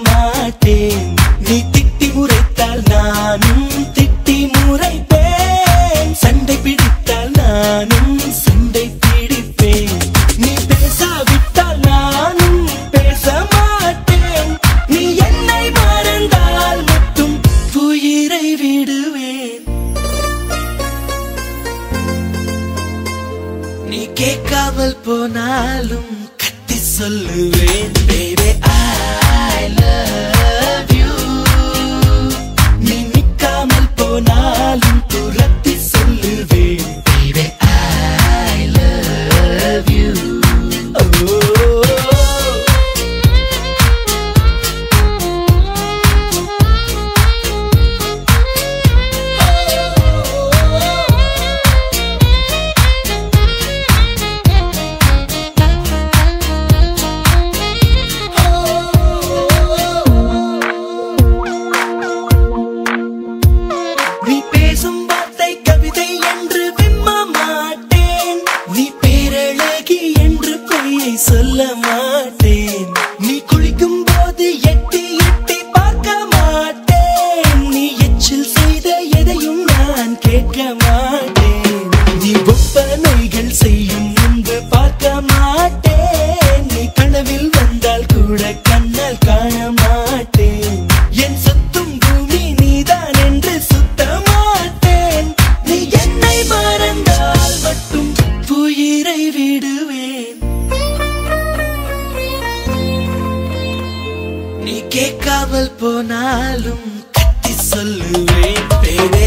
மாட்டேன். நீ திட்டி முறைத்தால் நானும் திட்டி முறைப்பேன். சண்டை பிடித்தால் நானும் சண்டை பிடிப்பேன். நீ பேசாவிட்டால் நானும் பேச மாட்டேன். நீ என்னை மறந்தால் மட்டும் உயிரை விடுவேன். நீ கேட்காமல் போனாலும் கத்தி சொல்லுவேன். Baby I love you. நீ நிக்காமல் போனாலும் துரத்தி சொல்லுவேன். Baby I love you. நீ பேசும் வார்த்தை கவிதை என்று விம்ம மாட்டேன். நீ பேரழகி என்று பொய்யை சொல்ல மாட்டேன். நீ குளிக்கும் போது எட்டி எட்டி பார்க்க மாட்டேன். நீ எச்சில் செய்த எதையும் நான் கேட்க மாட்டேன். நீ ஒப்பனைகள் செய்யும் முன்பு பார்க்க மாட்டேன். நீ கனவில் வந்தால் கூட கண்ணால் காண மாட்டேன். என் சொத்தும் பூமி நீதான் என்று சுத்த மாட்டேன். நீ என்னை மறந்தால் மட்டும் உயிரை விடுவேன். நீ கேட்காமல் போனாலும் கத்தி சொல்லுவேன். Baby